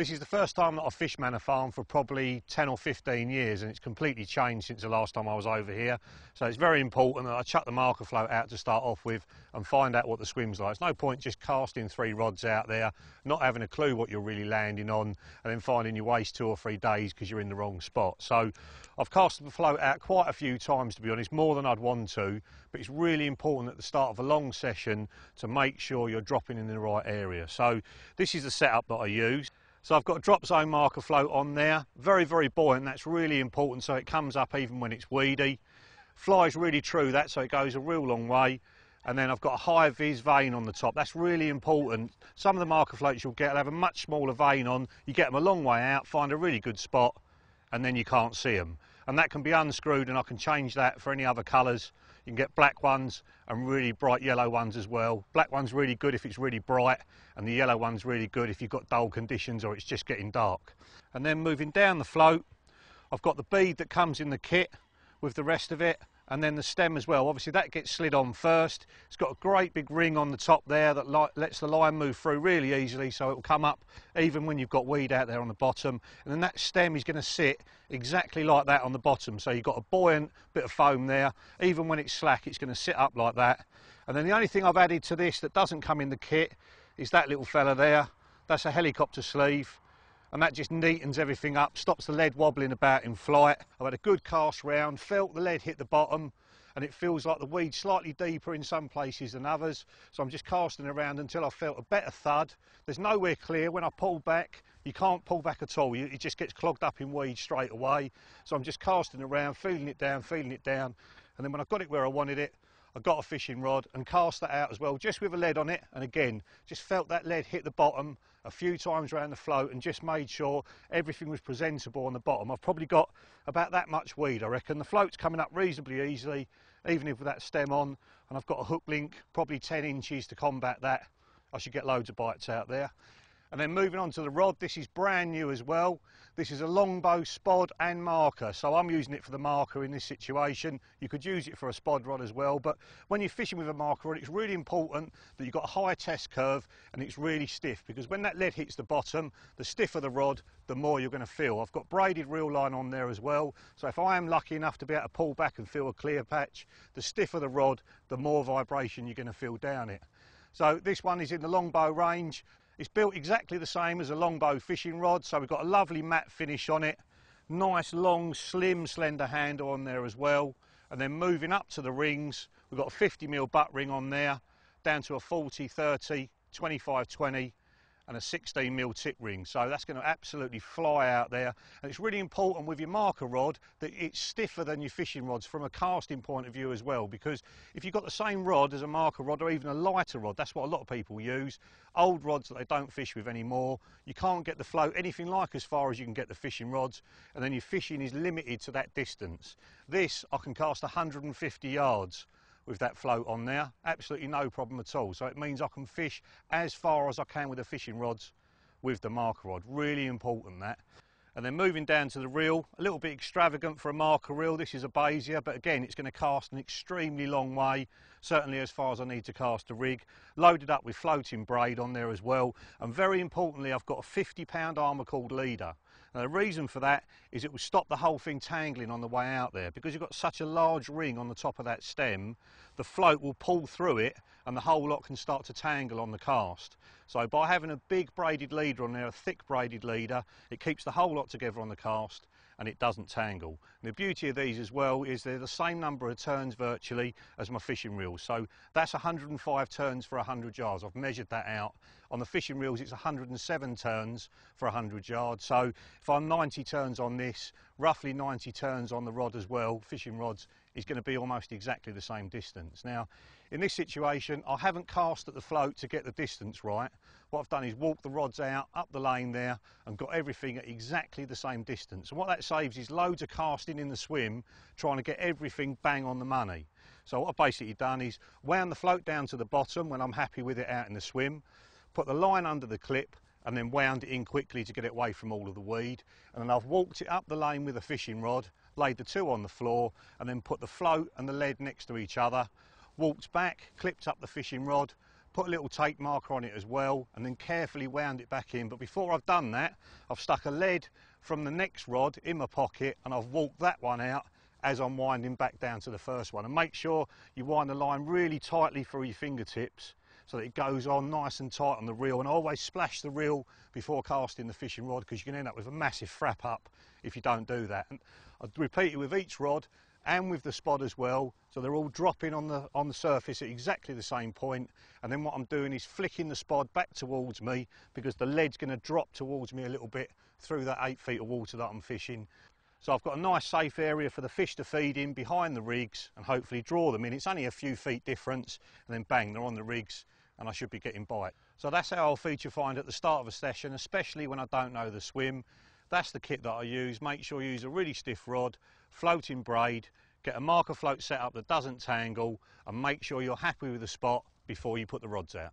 This is the first time that I've fished Manor Farm for probably 10 or 15 years, and it's completely changed since the last time I was over here. So it's very important that I chuck the marker float out to start off with and find out what the swim's like. It's no point just casting 3 rods out there, not having a clue what you're really landing on, and then finding you waste 2 or 3 days because you're in the wrong spot. So I've cast the float out quite a few times, to be honest, more than I'd want to, but it's really important at the start of a long session to make sure you're dropping in the right area. So this is the setup that I use. So I've got a drop zone marker float on there, very, very buoyant. That's really important, so it comes up even when it's weedy. Flies really true that, so it goes a real long way. And then I've got a high vis vane on the top. That's really important. Some of the marker floats you'll get will have a much smaller vane on. You get them a long way out, find a really good spot, and then you can't see them. And that can be unscrewed, and I can change that for any other colours. You can get black ones and really bright yellow ones as well. Black one's really good if it's really bright, and the yellow one's really good if you've got dull conditions or it's just getting dark. And then moving down the float, I've got the bead that comes in the kit with the rest of it, and then the stem as well. Obviously that gets slid on first. It's got a great big ring on the top there that lets the line move through really easily, so it will come up even when you've got weed out there on the bottom. And then that stem is going to sit exactly like that on the bottom, so you've got a buoyant bit of foam there. Even when it's slack, it's going to sit up like that. And then the only thing I've added to this that doesn't come in the kit is that little fella there. That's a helicopter sleeve, and that just neatens everything up, stops the lead wobbling about in flight. I've had a good cast round, felt the lead hit the bottom, and it feels like the weed's slightly deeper in some places than others. So I'm just casting around until I felt a better thud. There's nowhere clear. When I pull back, you can't pull back at all. It just gets clogged up in weed straight away. So I'm just casting around, feeling it down, and then when I got it where I wanted it, I got a fishing rod and cast that out as well, just with a lead on it. And again, just felt that lead hit the bottom a few times around the float and just made sure everything was presentable on the bottom. I've probably got about that much weed, I reckon. The float's coming up reasonably easily, even with that stem on, and I've got a hook link, probably 10 inches to combat that. I should get loads of bites out there. And then moving on to the rod, this is brand new as well. This is a longbow spod and marker, so I'm using it for the marker in this situation. You could use it for a spod rod as well, but when you're fishing with a marker rod, it's really important that you've got a high test curve and it's really stiff, because when that lead hits the bottom, the stiffer the rod, the more you're going to feel. I've got braided reel line on there as well, so if I am lucky enough to be able to pull back and feel a clear patch, the stiffer the rod, the more vibration you're going to feel down it. So this one is in the longbow range. It's built exactly the same as a longbow fishing rod, so we've got a lovely matte finish on it. Nice long slim slender handle on there as well. And then moving up to the rings, we've got a 50mm butt ring on there, down to a 40, 30, 25, 20 and a 16mm tip ring. So that's going to absolutely fly out there. And it's really important with your marker rod that it's stiffer than your fishing rods from a casting point of view as well, because if you've got the same rod as a marker rod or even a lighter rod, that's what a lot of people use, old rods that they don't fish with anymore, you can't get the float anything like as far as you can get the fishing rods, and then your fishing is limited to that distance. This I can cast 150 yards with that float on there, absolutely no problem at all. So it means I can fish as far as I can with the fishing rods with the marker rod. Really important, that. And then moving down to the reel, a little bit extravagant for a marker reel. This is a Basia, but again, it's going to cast an extremely long way, certainly as far as I need to cast a rig. Loaded up with floating braid on there as well. And very importantly, I've got a 50-pound armour cord leader. Now the reason for that is it will stop the whole thing tangling on the way out there. Because you've got such a large ring on the top of that stem, the float will pull through it and the whole lot can start to tangle on the cast. So by having a big braided leader on there, a thick braided leader, it keeps the whole lot together on the cast and it doesn't tangle. And the beauty of these as well is they're the same number of turns virtually as my fishing reels. So that's 105 turns for 100 yards. I've measured that out. On the fishing reels it's 107 turns for 100 yards. So if I'm 90 turns on this, roughly 90 turns on the rod as well, fishing rods, is going to be almost exactly the same distance. Now in this situation I haven't cast at the float to get the distance right. What I've done is walk the rods out up the lane there and got everything at exactly the same distance, and what that saves is loads of casting in the swim trying to get everything bang on the money. So what I've basically done is wound the float down to the bottom when I'm happy with it out in the swim, put the line under the clip and then wound it in quickly to get it away from all of the weed, and then I've walked it up the lane with a fishing rod, laid the two on the floor and then put the float and the lead next to each other, walked back, clipped up the fishing rod, put a little tape marker on it as well, and then carefully wound it back in. But before I've done that, I've stuck a lead from the next rod in my pocket, and I've walked that one out as I'm winding back down to the first one. And make sure you wind the line really tightly through your fingertips so that it goes on nice and tight on the reel. And I always splash the reel before casting the fishing rod, because you can end up with a massive frap up if you don't do that. And I repeat it with each rod and with the spot as well, so they're all dropping on the surface at exactly the same point. And then what I'm doing is flicking the spot back towards me, because the lead's going to drop towards me a little bit through that 8 feet of water that I'm fishing. So I've got a nice safe area for the fish to feed in behind the rigs and hopefully draw them in. It's only a few feet difference, and then bang, they're on the rigs and I should be getting bite. So that's how I'll feature find at the start of a session, especially when I don't know the swim. That's the kit that I use. Make sure you use a really stiff rod, floating braid, get a marker float set up that doesn't tangle, and make sure you're happy with the spot before you put the rods out.